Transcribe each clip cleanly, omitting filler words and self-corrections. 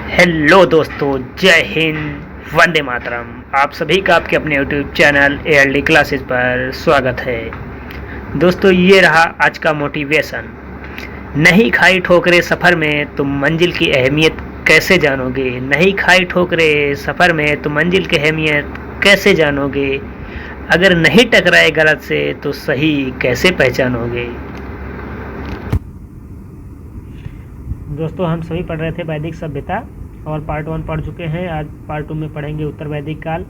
Hello दोस्तों, जय हिंद, वंदे मातरम। आप सभी का आपके अपने यूट्यूब चैनल ALD क्लासेस पर स्वागत है। दोस्तों, ये रहा आज का मोटिवेशन। नहीं खाई ठोकरे सफ़र में तुम मंजिल की अहमियत कैसे जानोगे। नहीं खाई ठोकरे सफ़र में तुम मंजिल की अहमियत कैसे जानोगे। अगर नहीं टकराए गलत से तो सही कैसे पहचानोगे। दोस्तों, हम सभी पढ़ रहे थे वैदिक सभ्यता और पार्ट 1 पढ़ चुके हैं। आज पार्ट 2 में पढ़ेंगे उत्तर वैदिक काल।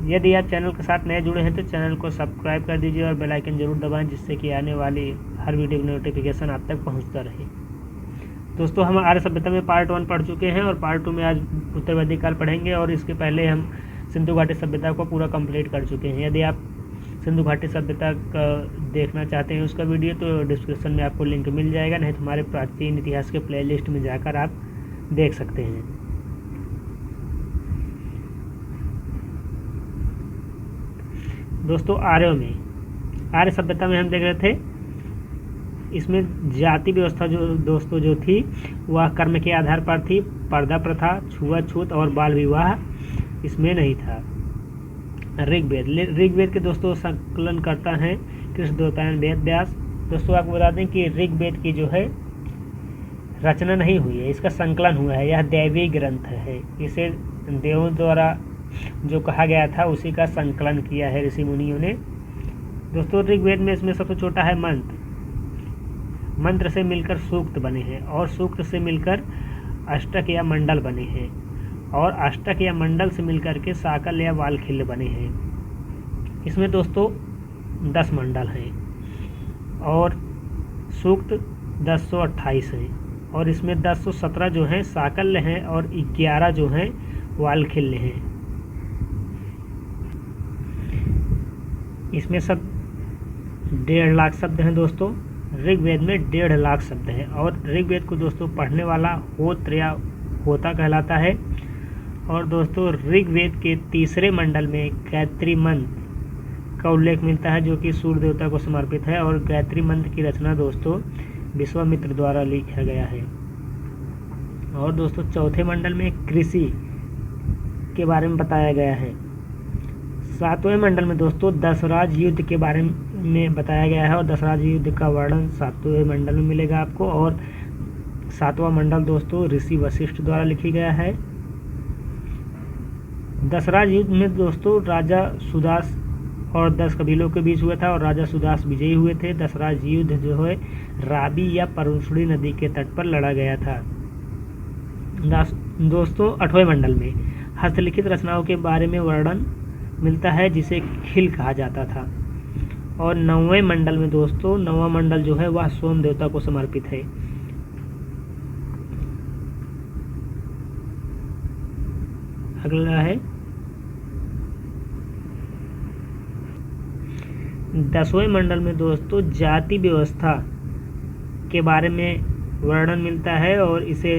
यदि आप चैनल के साथ नए जुड़े हैं तो चैनल को सब्सक्राइब कर दीजिए और बेल आइकन जरूर दबाएं, जिससे कि आने वाली हर वीडियो की नोटिफिकेशन आप तक पहुंचता रहे। दोस्तों, हम आर्य सभ्यता में पार्ट 1 पढ़ चुके हैं और पार्ट 2 में आज उत्तर वैदिक काल पढ़ेंगे। और इसके पहले हम सिंधु घाटी सभ्यता को पूरा कंप्लीट कर चुके हैं। यदि आप सिंधु घाटी सभ्यता का देखना चाहते हैं उसका वीडियो तो डिस्क्रिप्शन में आपको लिंक मिल जाएगा, नहीं तो हमारे प्राचीन इतिहास के प्लेलिस्ट में जाकर आप देख सकते हैं। दोस्तों, आर्य सभ्यता में हम देख रहे थे, इसमें जाति व्यवस्था जो थी वह कर्म के आधार पर थी। पर्दा प्रथा, छुआछूत और बाल विवाह इसमें नहीं था। ऋग्वेद के दोस्तों संकलन करता है कृष्णद्वैपायन वेद व्यास। दोस्तों, आपको बता दें कि ऋग्वेद की जो है रचना नहीं हुई है, इसका संकलन हुआ है। यह दैवी ग्रंथ है, इसे देवों द्वारा जो कहा गया था उसी का संकलन किया है ऋषि मुनियों ने। दोस्तों, ऋग्वेद में इसमें सबसे छोटा है मंत्र से मिलकर सूक्त बने हैं और सूक्त से मिलकर अष्टक या मंडल बने हैं और अष्टक या मंडल से मिलकर के साकल या वालखिल्य बने हैं। इसमें दोस्तों 10 मंडल हैं और सूक्त 1028 हैं और इसमें 1017 जो हैं साकल्य हैं और 11 जो हैं वालखिल्य हैं। इसमें सब 1.5 लाख शब्द हैं। दोस्तों, ऋग्वेद में 1.5 लाख शब्द हैं और ऋग्वेद को दोस्तों पढ़ने वाला होत्र या होता कहलाता है। और दोस्तों, ऋग्वेद के तीसरे मंडल में गायत्री मंत्र का उल्लेख मिलता है, जो कि सूर्य देवता को समर्पित है। और गायत्री मंत्र की रचना दोस्तों विश्वामित्र द्वारा लिखा गया है। और दोस्तों, चौथे मंडल में कृषि के बारे में बताया गया है। 7वें मंडल में दोस्तों दशराज युद्ध के बारे में बताया गया है और दशराज युद्ध का वर्णन 7वें मंडल में मिलेगा आपको। और 7वां मंडल दोस्तों ऋषि वशिष्ठ द्वारा लिखी गया है। दशराज युद्ध में दोस्तों राजा सुदास और 10 कबीलों के बीच हुआ था और राजा सुदास विजयी हुए थे। दशराज युद्ध जो है रावी या परशुड़ी नदी के तट पर लड़ा गया था। दोस्तों, 8वें मंडल में हस्तलिखित रचनाओं के बारे में वर्णन मिलता है, जिसे खिल कहा जाता था। और 9वें मंडल में दोस्तों 9वां मंडल जो है वह सोम देवता को समर्पित है। अगला है 10वें मंडल में दोस्तों जाति व्यवस्था के बारे में वर्णन मिलता है और इसे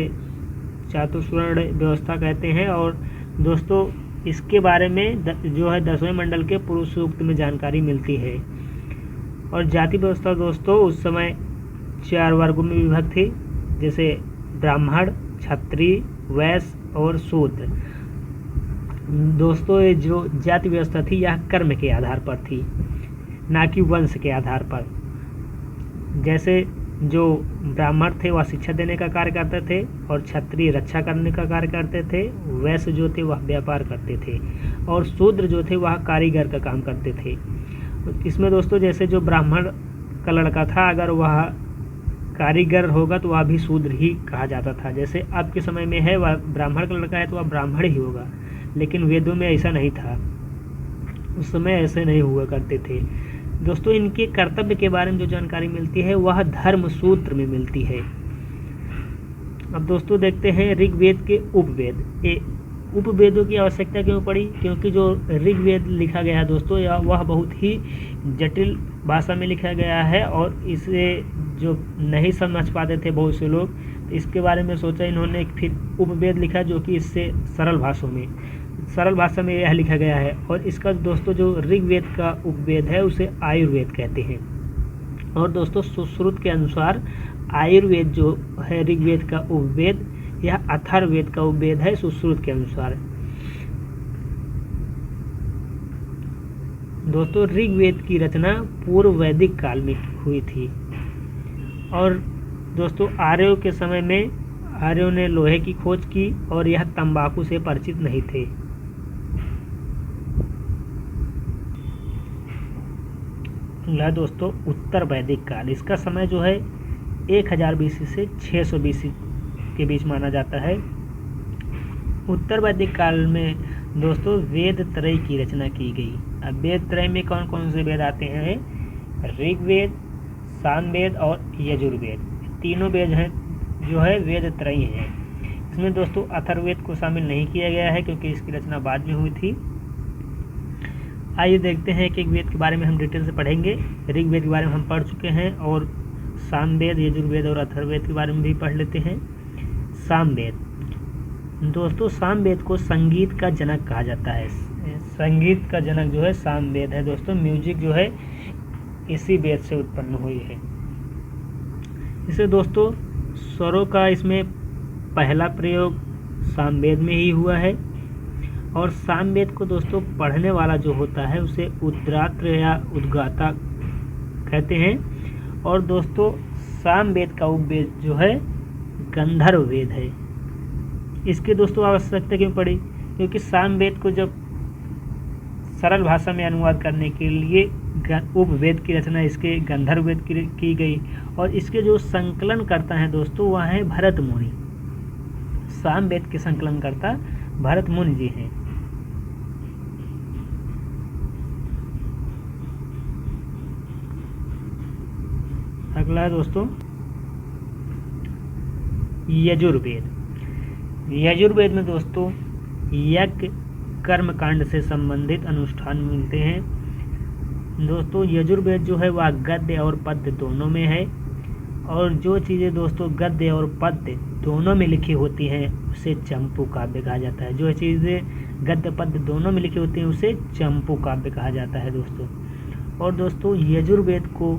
चातुर्वर्ण व्यवस्था कहते हैं। और दोस्तों, इसके बारे में जो है 10वें मंडल के पुरुष सूक्त में जानकारी मिलती है। और जाति व्यवस्था दोस्तों उस समय 4 वर्गों में विभक्त थी, जैसे ब्राह्मण, क्षत्रिय, वैश्य और शूद्र। दोस्तों, ये जो जाति व्यवस्था थी यह कर्म के आधार पर थी, ना कि वंश के आधार पर। जैसे जो ब्राह्मण थे वह शिक्षा देने का कार्य करते थे और क्षत्रिय रक्षा करने का कार्य करते थे। वैश्य जो थे वह व्यापार करते थे और शूद्र जो थे वह कारीगर का काम करते थे। इसमें दोस्तों जैसे जो ब्राह्मण का लड़का था, अगर वह कारीगर होगा तो वह भी शूद्र ही कहा जाता था। जैसे अब के समय में है, वह ब्राह्मण का लड़का है तो वह ब्राह्मण ही होगा, लेकिन वेदों में ऐसा नहीं था। उस समय ऐसे नहीं हुआ करते थे। दोस्तों, इनके कर्तव्य के बारे में जो जानकारी मिलती है वह धर्म सूत्र में मिलती है। अब दोस्तों देखते हैं ऋग्वेद के उपवेद। उपवेदों की आवश्यकता क्यों पड़ी? क्योंकि जो ऋग्वेद लिखा गया है दोस्तों वह बहुत ही जटिल भाषा में लिखा गया है और इसे जो नहीं समझ पाते थे बहुत से लोग, तो इसके बारे में सोचा इन्होंने फिर उपवेद लिखा, जो कि इससे सरल भाषा में यह लिखा गया है। और इसका दोस्तों जो ऋग्वेद का उपवेद है उसे आयुर्वेद कहते हैं। और दोस्तों, सुश्रुत के अनुसार आयुर्वेद जो है ऋग्वेद का उपवेद, यह अथर्ववेद का उपवेद है सुश्रुत के अनुसार। दोस्तों ऋग्वेद की रचना पूर्व वैदिक काल में हुई थी और दोस्तों आर्यों के समय में आर्यों ने लोहे की खोज की और यह तंबाकू से परिचित नहीं थे। अगला दोस्तों उत्तर वैदिक काल, इसका समय जो है 1000 बीसी से 600 बीसी के बीच माना जाता है। उत्तर वैदिक काल में दोस्तों वेद त्रय की रचना की गई। अब वेद त्रय में कौन कौन से वेद आते हैं? ऋग्वेद, सामवेद और यजुर्वेद, तीनों वेद हैं जो है वेद त्रय हैं। इसमें दोस्तों अथर्ववेद को शामिल नहीं किया गया है क्योंकि इसकी रचना बाद में हुई थी। आइए देखते हैं कि वेद के बारे में हम डिटेल से पढ़ेंगे। ऋग्वेद के बारे में हम पढ़ चुके हैं और सामवेद, यजुर्वेद और अथर्ववेद के बारे में भी पढ़ लेते हैं। सामवेद दोस्तों, सामवेद को संगीत का जनक कहा जाता है। संगीत का जनक जो है सामवेद है दोस्तों। म्यूजिक जो है इसी वेद से उत्पन्न हुई है। इसे दोस्तों स्वरों का इसमें पहला प्रयोग सामवेद में ही हुआ है और सामवेद को दोस्तों पढ़ने वाला जो होता है उसे उद्गात्र या उद्गाता कहते हैं। और दोस्तों सामवेद का उपवेद जो है गंधर्व वेद है। इसकी दोस्तों आवश्यकता क्यों पड़ी? क्योंकि सामवेद को जब सरल भाषा में अनुवाद करने के लिए उपवेद की रचना इसके गंधर्व वेद की गई और इसके जो संकलन करता है दोस्तों वह है भरत मुनि। सामवेद के संकलन करता भरत मुनि जी हैं। अगला है दोस्तों यजुर्वेद। यजुर्वेद में दोस्तों यज्ञ कर्म कांड से संबंधित अनुष्ठान मिलते हैं। दोस्तों यजुर्वेद जो है वह गद्य और पद्य दोनों में है और जो चीज़ें दोस्तों गद्य और पद्य दोनों में लिखी होती हैं उसे चंपू काव्य कहा जाता है। जो चीज़ें गद्य पद्य दोनों में लिखी होती हैं उसे चंपू काव्य कहा जाता है दोस्तों। और दोस्तों यजुर्वेद को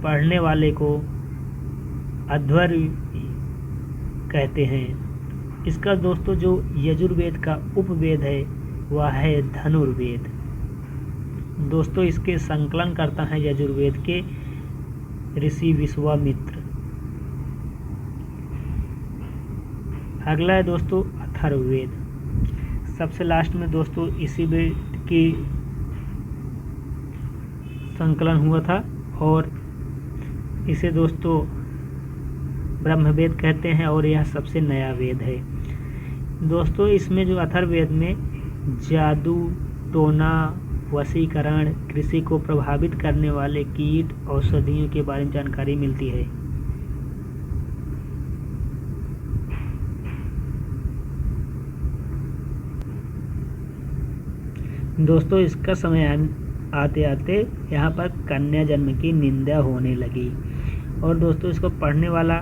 पढ़ने वाले को अध्वर्य कहते हैं। इसका दोस्तों जो यजुर्वेद का उपवेद है वह है धनुर्वेद। दोस्तों इसके संकलन करता है यजुर्वेद के ऋषि विश्वामित्र। अगला है दोस्तों अथर्ववेद। सबसे लास्ट में दोस्तों इसी वेद की संकलन हुआ था और इसे दोस्तों ब्रह्मवेद कहते हैं और यह सबसे नया वेद है दोस्तों। इसमें जो अथर्ववेद में जादू, टोना, वशीकरण, कृषि को प्रभावित करने वाले कीट, औषधियों के बारे में जानकारी मिलती है। दोस्तों इसका समय आते आते यहाँ पर कन्या जन्म की निंदा होने लगी और दोस्तों इसको पढ़ने वाला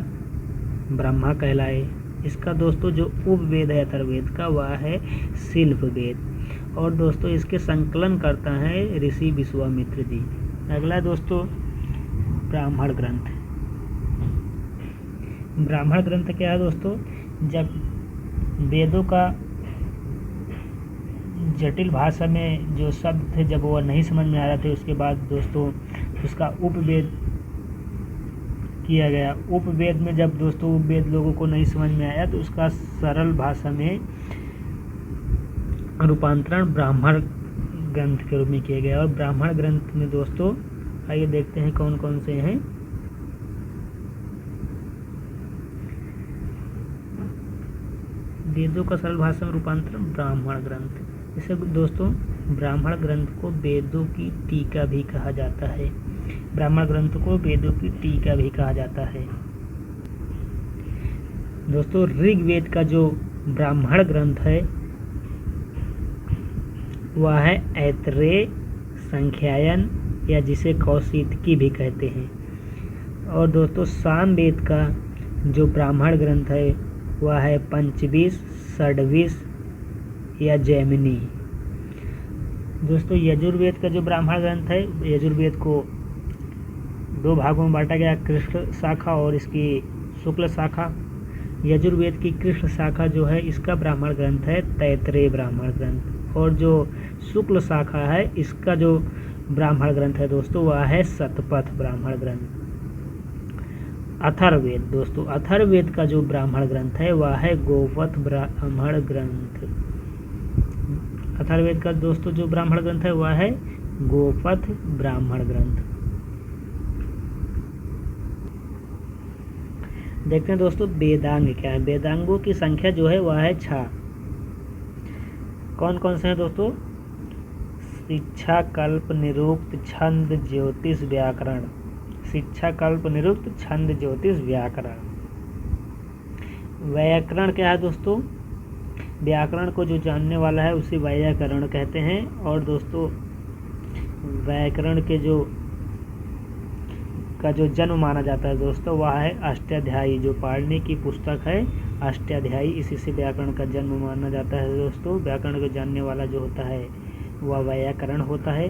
ब्रह्मा कहलाए। इसका दोस्तों जो उपवेद है अथर्ववेद का वह है शिल्प वेद और दोस्तों इसके संकलन करता है ऋषि विश्वामित्र जी। अगला दोस्तों ब्राह्मण ग्रंथ। ब्राह्मण ग्रंथ क्या है दोस्तों? जब वेदों का जटिल भाषा में जो शब्द थे जब वह नहीं समझ में आ रहे थे उसके बाद दोस्तों उसका उपवेद किया गया। उपवेद में जब दोस्तों उपवेद लोगों को नहीं समझ में आया तो उसका सरल भाषा में रूपांतरण ब्राह्मण ग्रंथ के रूप में किया गया। और ब्राह्मण ग्रंथ में दोस्तों आइए देखते हैं कौन कौन से हैं। वेदों का सरल भाषा में रूपांतरण ब्राह्मण ग्रंथ। इसे दोस्तों ब्राह्मण ग्रंथ को वेदों की टीका भी कहा जाता है। ब्राह्मण ग्रंथ को वेदों की टीका भी कहा जाता है दोस्तों। ऋग्वेद का जो ब्राह्मण ग्रंथ है वह है ऐतरेय संख्यायन या जिसे कौशितकी भी कहते हैं। और दोस्तों सामवेद का जो ब्राह्मण ग्रंथ है वह है पंचवीस, षड्वीस या जैमिनी। दोस्तों यजुर्वेद का जो ब्राह्मण ग्रंथ है, यजुर्वेद को दो भागों में बांटा गया, कृष्ण शाखा और इसकी शुक्ल शाखा। यजुर्वेद की कृष्ण शाखा जो है इसका ब्राह्मण ग्रंथ है तैतरेय ब्राह्मण ग्रंथ, और जो शुक्ल शाखा है इसका जो ब्राह्मण ग्रंथ है दोस्तों वह है शतपथ ब्राह्मण ग्रंथ। अथर्ववेद दोस्तों, अथर्ववेद का जो ब्राह्मण ग्रंथ है वह है गोवथ ब्राह्मण ग्रंथ। अथर्ववेद का दोस्तों जो ब्राह्मण ग्रंथ है वह है गोपथ ब्राह्मण ग्रंथ। देखते हैं दोस्तों वेदांग क्या है। वेदांगों की संख्या जो है वह है 6। कौन कौन से हैं दोस्तों? शिक्षा, कल्प, निरुक्त, छंद, ज्योतिष, व्याकरण। शिक्षा, कल्प, निरुक्त, छंद, ज्योतिष, व्याकरण। व्याकरण क्या है दोस्तों? व्याकरण को जो जानने वाला है उसे व्याकरण कहते हैं। और दोस्तों व्याकरण के जो जन्म माना जाता है दोस्तों वह है अष्टाध्यायी। जो पाणिनि की पुस्तक है अष्टाध्यायी, इसी से व्याकरण का जन्म माना जाता है दोस्तों। व्याकरण को जानने वाला जो होता है वह व्याकरण होता है।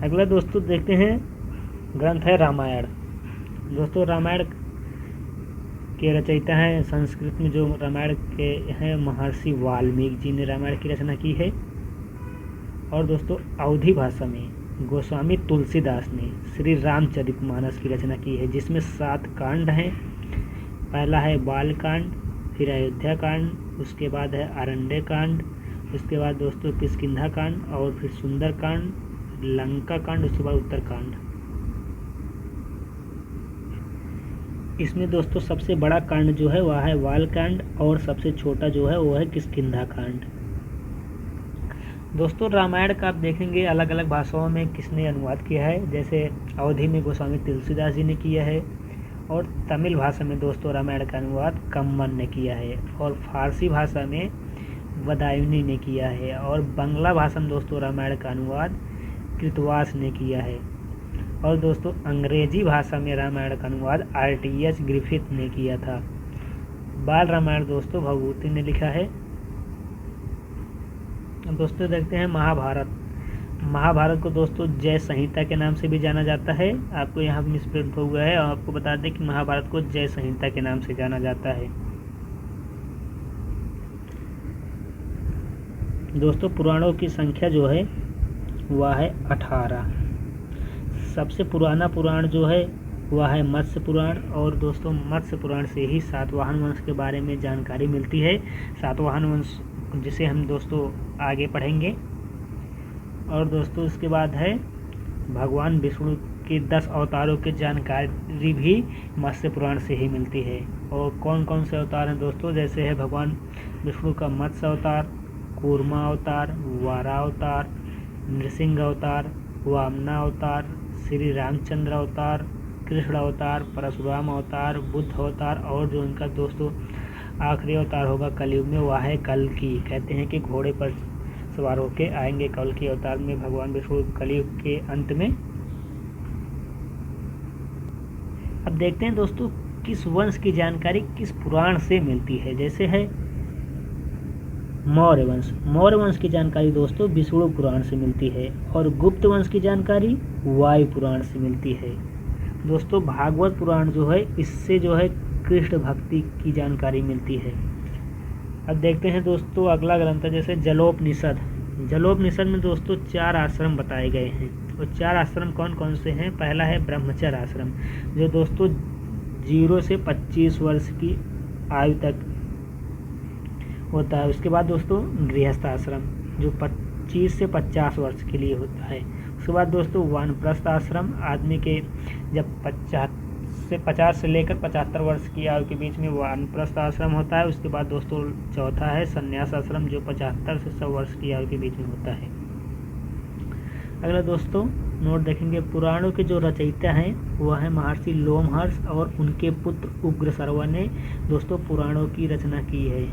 अगला दोस्तों देखते हैं ग्रंथ है रामायण। दोस्तों रामायण के रचयिता हैं संस्कृत में जो रामायण के हैं महर्षि वाल्मीकि जी ने रामायण की रचना की है। और दोस्तों अवधी भाषा में गोस्वामी तुलसीदास ने श्री रामचरितमानस की रचना की है, जिसमें 7 कांड हैं। पहला है बाल कांड, फिर अयोध्या कांड, उसके बाद है अरण्य कांड, उसके बाद दोस्तों किष्किंधा कांड, और फिर सुंदर कांड, लंका कांड, उसके बाद उत्तर कांड। इसमें दोस्तों सबसे बड़ा कांड जो है वह है वाल कांड, और सबसे छोटा जो है वह है किष्किंधा कांड। दोस्तों रामायण का आप देखेंगे अलग अलग भाषाओं में किसने अनुवाद किया है। जैसे अवधी में गोस्वामी तुलसीदास जी ने किया है, और तमिल भाषा में दोस्तों रामायण का अनुवाद कम्मन ने किया है, और फारसी भाषा में बदायूनी ने किया है, और बांग्ला भाषा में दोस्तों रामायण का अनुवाद कृतवास ने किया है, और दोस्तों अंग्रेजी भाषा में रामायण का अनुवाद R.T.H. ग्रिफिथ ने किया था। बाल रामायण दोस्तों भगवती ने लिखा है। दोस्तों देखते हैं महाभारत। महाभारत को दोस्तों जय संहिता के नाम से भी जाना जाता है। आपको यहाँ मिसप्रिंट हुआ है, और आपको बता दें कि महाभारत को जय संहिता के नाम से जाना जाता है। दोस्तों पुराणों की संख्या जो है वह है 18। सबसे पुराना पुराण जो है वह है मत्स्य पुराण, और दोस्तों मत्स्य पुराण से ही सातवाहन वंश के बारे में जानकारी मिलती है। सातवाहन वंश जिसे हम दोस्तों आगे पढ़ेंगे। और दोस्तों इसके बाद है भगवान विष्णु के 10 अवतारों की जानकारी भी मत्स्य पुराण से ही मिलती है। और कौन कौन से अवतार हैं दोस्तों? जैसे है भगवान विष्णु का मत्स्य अवतार, कूर्मा अवतार, वारा अवतार, नृसिंह अवतार, वामना अवतार, श्री रामचंद्र अवतार, कृष्ण अवतार, परशुराम अवतार, बुद्ध अवतार, और जो इनका दोस्तों आखिरी अवतार होगा कलयुग में वह है कल्कि। कहते हैं कि घोड़े पर सवार होके आएंगे कल्कि अवतार में भगवान विष्णु कलयुग के अंत में। अब देखते हैं दोस्तों किस वंश की जानकारी किस पुराण से मिलती है। जैसे है मौर्य वंश। मौर्य वंश की जानकारी दोस्तों विष्णु पुराण से मिलती है, और गुप्त वंश की जानकारी वायु पुराण से मिलती है। दोस्तों भागवत पुराण जो है इससे जो है कृष्ण भक्ति की जानकारी मिलती है। अब देखते हैं दोस्तों अगला ग्रंथ है जैसे जलोपनिषद। जलोपनिषद में दोस्तों 4 आश्रम बताए गए हैं, और 4 आश्रम कौन कौन से हैं? पहला है ब्रह्मचर्य आश्रम, जो दोस्तों 0 से 25 वर्ष की आयु तक होता है। उसके बाद दोस्तों गृहस्थ आश्रम जो 25 से 50 वर्ष के लिए होता है। उसके बाद दोस्तों वानप्रस्थ आश्रम, आदमी के जब 50 से लेकर 75 वर्ष की आयु के बीच में वानप्रस्थ आश्रम होता है। उसके बाद दोस्तों चौथा है संन्यास आश्रम, जो 75 से 100 वर्ष की आयु के बीच में होता है। अगला दोस्तों नोट देखेंगे, पुराणों के जो रचयिता हैं वह है महर्षि लोमहर्ष, और उनके पुत्र उग्रसर्वा ने दोस्तों पुराणों की रचना की है।